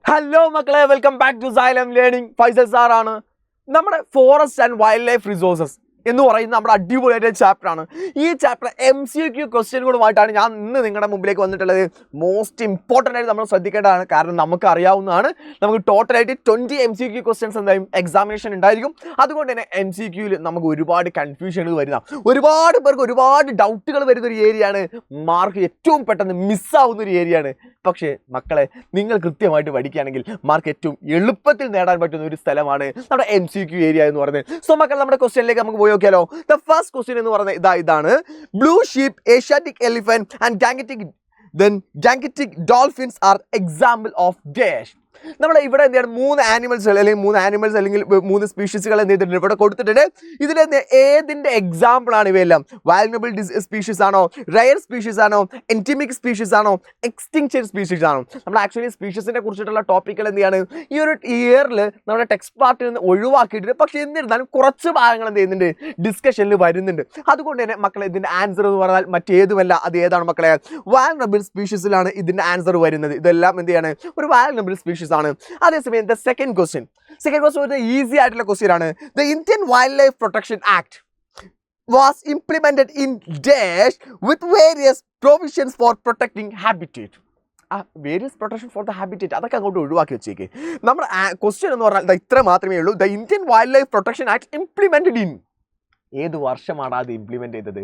Hello മക്കളെ, welcome back to Xylem Learning. Faisal സാറാണ്. നമ്മുടെ forest and wildlife resources എന്ന് പറയുന്ന നമ്മുടെ അടിപൊളിയായിട്ട് ചാപ്റ്ററാണ്. ഈ ചാപ്റ്റർ MCQ ക്വസ്റ്റ്യനുകളുമായിട്ടാണ് ഞാൻ ഇന്ന് നിങ്ങളുടെ മുമ്പിലേക്ക് വന്നിട്ടുള്ളത്. മോസ്റ്റ് ഇമ്പോർട്ടൻ്റ് ആയിട്ട് നമ്മൾ ശ്രദ്ധിക്കേണ്ടതാണ്. കാരണം നമുക്ക് അറിയാവുന്നതാണ്, നമുക്ക് ടോട്ടലായിട്ട് 20 MCQ ക്വസ്റ്റ്യൻസ് എന്തായാലും എക്സാമിനേഷൻ ഉണ്ടായിരിക്കും. അതുകൊണ്ട് തന്നെ MCQയിൽ നമുക്ക് ഒരുപാട് കൺഫ്യൂഷനുകൾ വരുന്ന, ഒരുപാട് പേർക്ക് ഒരുപാട് ഡൗട്ടുകൾ വരുന്ന ഒരു ഏരിയയാണ്. മാർക്ക് ഏറ്റവും പെട്ടെന്ന് മിസ്സാവുന്ന ഒരു ഏരിയയാണ്. പക്ഷേ മക്കളെ, നിങ്ങൾ കൃത്യമായിട്ട് പഠിക്കുകയാണെങ്കിൽ മാർക്ക് ഏറ്റവും എളുപ്പത്തിൽ നേടാൻ പറ്റുന്ന ഒരു സ്ഥലമാണ് നമ്മുടെ MCQ ഏരിയ എന്ന് പറയുന്നത്. സോ മക്കൾ, നമ്മുടെ ക്വസ്റ്റ്യനിലേക്ക് നമുക്ക് പോയി നോക്കിയാലോ. ദ ഫസ്റ്റ് ക്വസ്റ്റ്യൻ എന്ന് പറയുന്നത് ഇതാണ്. Blue sheep, Asiatic elephant and Gangetic dolphins are example of dash. നമ്മുടെ ഇവിടെ എന്താണ് മൂന്ന് ആനിമൽസ് അല്ലെങ്കിൽ മൂന്ന് സ്പീഷീസുകൾ എന്ത് ചെയ്തിട്ടുണ്ട് ഇവിടെ കൊടുത്തിട്ടുണ്ട്. ഇതിൽ ഏതിൻ്റെ എക്സാമ്പിൾ ആണ് ഇവയെല്ലാം? വാൽനബിൾ സ്പീഷീസ് ആണോ, റയർ സ്പീഷീസ് ആണോ, എൻറ്റിമിക് സ്പീഷീസ് ആണോ, എക്സ്റ്റിങ്ഷൻ സ്പീഷീസ് ആണോ? നമ്മുടെ ആക്ച്വലി സ്പീഷീസിനെ കുറിച്ചിട്ടുള്ള ടോപ്പിക്കുകൾ എന്ത് ചെയ്യാണ് ഈ ഒരു ഇയറിൽ നമ്മുടെ ടെക്സ്റ്റ് പാർട്ടിൽ നിന്ന് ഒഴിവാക്കിയിട്ടുണ്ട്. പക്ഷേ എന്നിരുന്നാലും കുറച്ച് ഭാഗങ്ങൾ എന്ത് ചെയ്യുന്നുണ്ട്, ഡിസ്കഷനിൽ വരുന്നുണ്ട്. അതുകൊണ്ട് തന്നെ മക്കളെ, ഇതിൻ്റെ ആൻസർ എന്ന് പറഞ്ഞാൽ മറ്റേതുമല്ല. അത് ഏതാണ് മക്കളെ? വാൽനബിൾ സ്പീഷീസിലാണ് ഇതിൻ്റെ ആൻസർ വരുന്നത്. ഇതെല്ലാം എന്ത് ചെയ്യാണ്, ഒരു വാൽനബിൾ സ്പീഷീസ് ആണ്. അതേസമയം ദ സെക്കൻഡ് ക്വസ്റ്റ്യൻ ഒരു ഈസി ആയിട്ടുള്ള ക്വസ്റ്റ്യൻ ആണ്. The Indian wild life protection act was implemented in dash with various provisions for protecting habitat. Various protection for the habitat അതൊക്കെ അങ്ങോട്ട് ഒഴിവാക്കി വെച്ചേക്ക്. നമ്മുടെ ക്വസ്റ്റ്യൻ എന്ന് പറഞ്ഞാൽ ഇത്ര മാത്രമേ ഉള്ളൂ. The Indian wild life protection act implemented in ഏത് വർഷമാണ് അത് ഇംപ്ലിമെന്റ് ചെയ്തത്?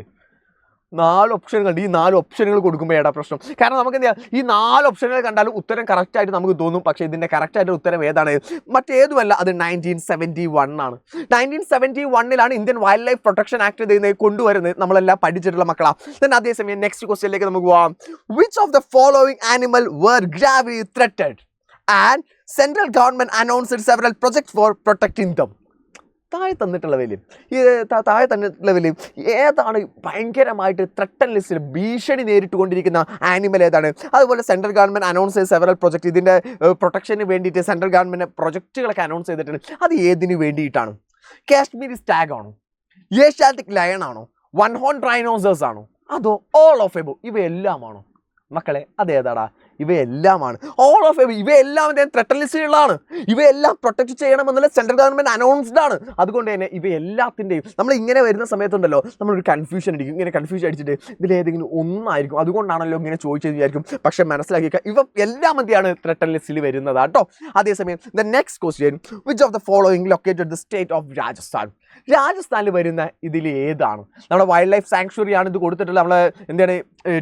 4 ഓപ്ഷനുകൾ. ഈ 4 ഓപ്ഷനുകൾ കൊടുക്കുമ്പോൾ ഏടാ പ്രശ്നം? കാരണം നമുക്ക് എന്ത് ചെയ്യാം, ഈ 4 ഓപ്ഷനുകൾ കണ്ടാലും ഉത്തരം കറക്റ്റായിട്ട് നമുക്ക് തോന്നും. പക്ഷേ ഇതിൻ്റെ കറക്റ്റായിട്ട് ഉത്തരം ഏതാണ്? മറ്റേതുമല്ല, അത് 1971 ആണ്. 1971 Indian wild life protection act കൊണ്ടുവരുന്നത്. നമ്മളെല്ലാം പഠിച്ചിട്ടുള്ള മക്കളാണ്. then അതേസമയം നെക്സ്റ്റ് ക്വസ്റ്റ്യനിലേക്ക് നമുക്ക് പോവാം. Which of the following animal were gravely threatened and central government announced several projects for protecting them? താഴെ തന്നിട്ടുള്ളവയിൽ ഏതാണ് ഭയങ്കരമായിട്ട് ത്രെട്ടൻ ലിസ്റ്റിൽ ഭീഷണി നേരിട്ടുകൊണ്ടിരിക്കുന്ന ആനിമൽ ഏതാണ്? അതുപോലെ സെൻട്രൽ ഗവൺമെൻറ് അനൗൺസ് ചെയ്ത സെവറൽ പ്രൊജക്റ്റ്, ഇതിൻ്റെ പ്രൊട്ടക്ഷന് വേണ്ടിയിട്ട് സെൻട്രൽ ഗവൺമെൻറ് പ്രൊജക്റ്റുകളൊക്കെ അനൗൺസ് ചെയ്തിട്ടുണ്ട്. അത് ഏതിന് വേണ്ടിയിട്ടാണ്? കാശ്മീരി സ്റ്റാഗ് ആണോ, ഏഷ്യാറ്റിക് ലയൺ ആണോ, വൺ ഹോൺ റൈനോസേഴ്സ് ആണോ, അതോ ഓൾ ഓഫ് എബോ? ഇവയെല്ലാമാണോ മക്കളെ? അതേതാടാ? ഇവയെല്ലാമാണ്. All of above. ഇവയെല്ലാം ത്രെട്ടൻ ലിസ്റ്റിലുള്ളതാണ്. ഇവയെല്ലാം പ്രൊട്ടക്ട് ചെയ്യണമെന്നുള്ള സെൻട്രൽ ഗവൺമെൻറ് അനൗൺസ്ഡ് ആണ്. അതുകൊണ്ട് തന്നെ ഇവയെല്ലാത്തിൻ്റെയും നമ്മൾ ഇങ്ങനെ വരുന്ന സമയത്തുണ്ടല്ലോ, നമ്മളൊരു കൺഫ്യൂഷൻ അടിക്കും. ഇങ്ങനെ കൺഫ്യൂഷൻ അടിച്ചിട്ട് ഇതിലേതെങ്കിലും ഒന്നായിരിക്കും, അതുകൊണ്ടാണല്ലോ ഇങ്ങനെ ചോദിച്ചത് വിചാരിക്കും. പക്ഷെ മനസ്സിലാക്കിക്കുക, ഇവ എല്ലാം എന്തിയാണ് ത്രെട്ടൻ ലിസ്റ്റിൽ വരുന്നത് കേട്ടോ. അതേസമയം the next question, which of the following located the state of Rajasthan? രാജസ്ഥാനിൽ വരുന്ന ഇതിൽ ഏതാണ്? നമ്മുടെ വൈൽഡ് ലൈഫ് സാങ്ച്വറി ആണ് ഇത് കൊടുത്തിട്ടുള്ളത്. നമ്മൾ എന്താണ്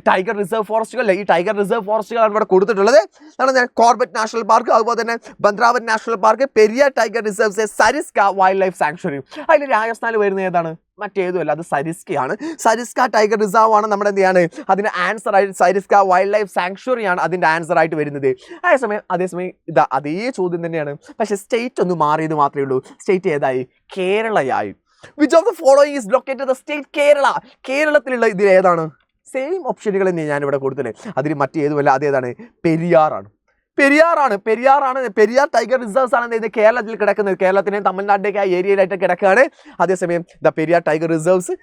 ടൈഗർ റിസർവ് ഫോറസ്റ്റുകൾ, ഈ ടൈഗർ റിസർവ് ഫോറസ്റ്റുകളാണ് ഇവിടെ കൊടുത്തിട്ടുള്ളത്. നമ്മുടെ കോർബറ്റ് നാഷണൽ പാർക്ക്, അതുപോലെ തന്നെ ബന്ദ്രാവൻ national park, Periyar tiger reserves, Sariska wild life sanctuary. അതിൽ രാജസ്ഥാനിൽ വരുന്ന ഏതാണ്? മറ്റേതുമല്ല, അത് സരിസ്കയാണ്. സരിസ്ക ടൈഗർ റിസർവ് ആണ് നമ്മുടെ എന്ത് ചെയ്യാണ് അതിന് ആൻസർ ആയിട്ട്. സരിസ്ക വൈൽഡ് ലൈഫ് സാങ്ച്വറി ആണ് അതിൻ്റെ ആൻസർ ആയിട്ട് വരുന്നത്. അതേസമയം ഇതാ അതേ ചോദ്യം തന്നെയാണ്, പക്ഷേ സ്റ്റേറ്റ് ഒന്ന് മാറിയത് മാത്രമേ ഉള്ളൂ. സ്റ്റേറ്റ് ഏതായി? കേരളയായി. Which of the following is located the state Kerala? കേരളത്തിലുള്ള ഇതിൽ ഏതാണ്? സെയിം ഓപ്ഷനുകൾ തന്നെ ഞാനിവിടെ കൊടുത്തില്ലേ. അതിന് മറ്റേതുമല്ല, അതേതാണ്? പെരിയാറാണ്. പെരിയാർ ടൈഗർ റിസർവ്സ് ആണ് ഇത് കേരളത്തിൽ കിടക്കുന്നത്. കേരളത്തിൻ്റെയും തമിഴ്നാട്ടിലേക്ക് ആ ഏരിയയിലായിട്ട് കിടക്കുകയാണ്. അതേസമയം ദ പെരിയാർ ടൈഗർ റിസർവ്സ്.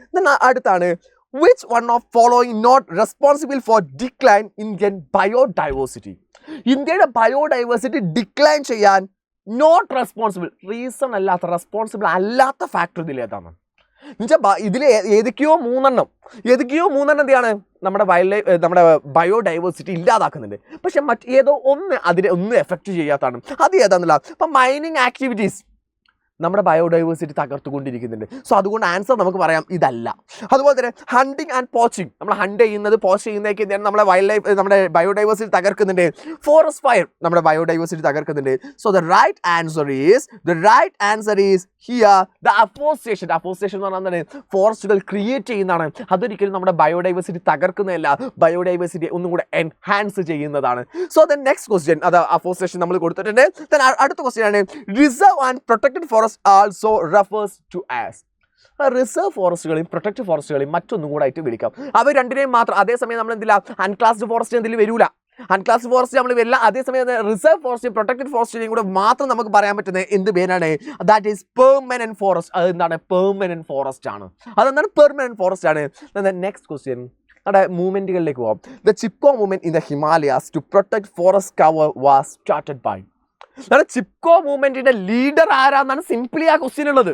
അടുത്താണ്, which one of following not responsible for decline Indian biodiversity? ഇന്ത്യയുടെ ബയോഡൈവേഴ്സിറ്റി ഡിക്ലൈൻ ചെയ്യാൻ നോട്ട് റെസ്പോൺസിബിൾ, റെസ്പോൺസിബിൾ അല്ലാത്ത ഫാക്ടർ ഇതിൽ ഏതാണ്? എന്നുവെച്ചാൽ ഇതിൽ ഏതൊക്കെയോ മൂന്നെണ്ണം എന്തെയാണ് നമ്മുടെ വൈൽഡ് ലൈഫ്, നമ്മുടെ ബയോഡൈവേഴ്സിറ്റി ഇല്ലാതാക്കുന്നുണ്ട്. പക്ഷെ ഏതോ ഒന്ന് എഫക്റ്റ് ചെയ്യാത്തതാണ്. അത് ഏതാണെന്നില്ല. അപ്പം മൈനിങ് ആക്ടിവിറ്റീസ് നമ്മുടെ ബയോഡൈവേഴ്സിറ്റി തകർത്തുകൊണ്ടിരിക്കുന്നുണ്ട്. സോ അതുകൊണ്ട് ആൻസർ നമുക്ക് പറയാം ഇതല്ല. അതുപോലെ തന്നെ ഹണ്ടിങ് ആൻഡ് പോച്ചിങ്, നമ്മൾ ഹണ്ട് ചെയ്യുന്നത് പോച്ച് ചെയ്യുന്നതൊക്കെ എന്താണ് നമ്മുടെ വൈൽഡ് ലൈഫ്, നമ്മുടെ ബയോഡൈവേഴ്സിറ്റി തകർക്കുന്നുണ്ട്. ഫോറസ്റ്റ് ഫയർ നമ്മുടെ ബയോഡൈവേഴ്സിറ്റി തകർക്കുന്നുണ്ട്. So the right answer is here the afforestation. Afforestation എന്ന് പറഞ്ഞാൽ എന്താണ്? ഫോറസ്റ്റുകൾ ക്രിയേറ്റ് ചെയ്യുന്നതാണ്. അതൊരിക്കലും നമ്മുടെ ബയോഡൈവേഴ്സിറ്റി തകർക്കുന്നതല്ല, ബയോഡൈവേഴ്സിറ്റി ഒന്നും കൂടെ എൻഹാൻസ് ചെയ്യുന്നതാണ്. സോ ദ നെക്സ്റ്റ് ക്വസ്റ്റ്യൻ, അത് അഫോറസ്റ്റേഷൻ നമ്മൾ കൊടുത്തിട്ടുണ്ട്. അടുത്ത ക്വസ്റ്റ്യൻ ആണ്, reserve and protected forest also refers to as. Reserve ഫോറസ്റ്റുകളെയും പ്രൊട്ടക്റ്റഡ് ഫോറസ്റ്റുകളെയും മറ്റൊന്നും കൂടെ ആയിട്ട് വിളിക്കാം. അവർ രണ്ടിനെയും മാത്രം. അതേസമയം നമ്മൾ എന്തില്ല, അൺക്ലാസ്ഡ് ഫോറസ്റ്റ് എന്തിൽ വരൂല. അൺക്ലാസ്ഡ് ഫോറസ്റ്റ് നമ്മൾ വരില്ല. അതേസമയം റിസർവ് ഫോറസ്റ്റ് പ്രൊട്ടക്റ്റഡ് ഫോറസ്റ്റിനെയും കൂടെ മാത്രം നമുക്ക് പറയാൻ പറ്റുന്നത് എന്ത് പേരാണ്? That is permanent forest. അതെന്താണ്? പെർമനന്റ് ഫോറസ്റ്റ് ആണ്. അതെന്താണ്? പെർമനന്റ് ഫോറസ്റ്റ് ആണ്. നെക്സ്റ്റ് ക്വസ്റ്റ്യൻ, നമ്മുടെ മൂവ്മെന്റുകളിലേക്ക് പോകാം. The Chipko movement in the Himalayas to protect forest cover was started by. നമ്മുടെ ചിപ്കോ മൂവ്മെന്റിന്റെ ലീഡർ ആരാന്നാണ് സിംപ്ലി ആ ക്വസ്റ്റ്യൻ ഉള്ളത്.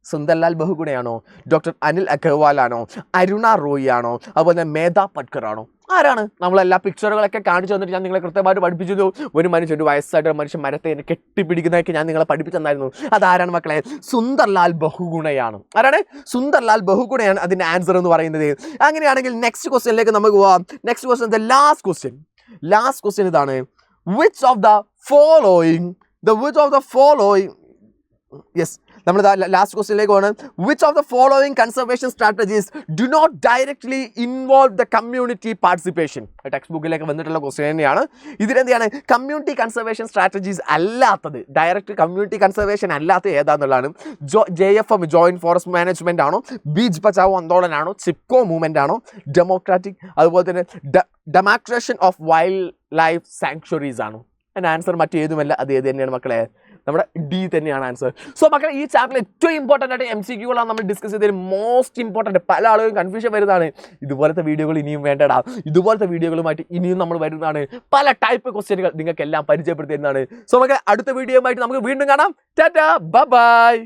സുന്ദർലാൽ ബഹുഗുണയാണോ, ഡോക്ടർ അനിൽ അഗർവാൾ ആണോ, അരുണ റോയ് ആണോ, അതുപോലെ തന്നെ മേധാ പട്കർ ആണോ? ആരാണ്? നമ്മളെല്ലാ പിക്ചറുകളൊക്കെ കാണിച്ചു തന്നിട്ട് ഞാൻ നിങ്ങളെ കൃത്യമായിട്ട് പഠിപ്പിച്ചു. ഒരു മനുഷ്യൻ, ഒരു വയസ്സായിട്ട് മനുഷ്യൻ മരത്തെ കെട്ടിപ്പിടിക്കുന്നതൊക്കെ ഞാൻ നിങ്ങളെ പഠിപ്പിച്ചെന്നായിരുന്നു. അതാരാണ് മക്കളെ? സുന്ദർലാൽ ബഹുഗുണയാണ്. ആരാണ്? സുന്ദർലാൽ ബഹുഗുണയാണ് അതിന്റെ ആൻസർ എന്ന് പറയുന്നത്. അങ്ങനെയാണെങ്കിൽ നെക്സ്റ്റ് ക്വസ്റ്റ്യനിലേക്ക് നമുക്ക് പോവാം. Next question, the last question ഇതാണ്. Which of the following yes, നമ്മൾ ലാസ്റ്റ് ക്വസ്റ്റ്യനിലേക്ക് പോകണം. Which of the following conservation strategies do not directly involve the community participation? Text ബുക്കിലേക്ക് വന്നിട്ടുള്ള ക്വസ്റ്റ്യൻ തന്നെയാണ്. ഇതിലെന്താണ് കമ്മ്യൂണിറ്റി കൺസർവേഷൻ സ്ട്രാറ്റജീസ് അല്ലാത്തത്, ഡയറക്റ്റ് കമ്മ്യൂണിറ്റി കൺസർവേഷൻ അല്ലാത്തത് ഏതാന്നുള്ളതാണ്. JFM ജോയിന്റ് ഫോറസ്റ്റ് മാനേജ്മെന്റ് ആണോ, ബീച്ച് ബച്ചാവോ ആന്തോളൻ ആണോ, ചിപ്കോ മൂവ്മെന്റ് ആണോ, ഡെമോക്രാറ്റിക് അതുപോലെ തന്നെ demarcation of wild life sanctuaries ആണോ? അതിൻ്റെ ആൻസർ മറ്റേതുമല്ല, അത് ഏത് തന്നെയാണ് മക്കളെ? നമ്മുടെ ഡി തന്നെയാണ് ആൻസർ. സോ മക്കളെ, ഈ ചാപ്റ്ററിൽ ഏറ്റവും ഇമ്പോർട്ടൻ്റ് ആയിട്ട് MCQകളാണ് നമ്മൾ ഡിസ്കസ് ചെയ്തതിൽ മോസ്റ്റ് ഇമ്പോർട്ടൻറ്റ്. പല ആളുകളും കൺഫ്യൂഷൻ വരുന്നതാണ്. ഇതുപോലത്തെ വീഡിയോകൾ ഇനിയും വേണ്ടടാ, ഇതുപോലത്തെ വീഡിയോകളുമായിട്ട് ഇനിയും നമ്മൾ വരുന്നതാണ്. പല ടൈപ്പ് ക്വസ്റ്റ്യനുകൾ നിങ്ങൾക്ക് എല്ലാം പരിചയപ്പെടുത്തി തരുന്നതാണ്. സോ മക്കളെ, അടുത്ത വീഡിയോയുമായിട്ട് നമുക്ക് വീണ്ടും കാണാം. ടാറ്റാ, ബൈ.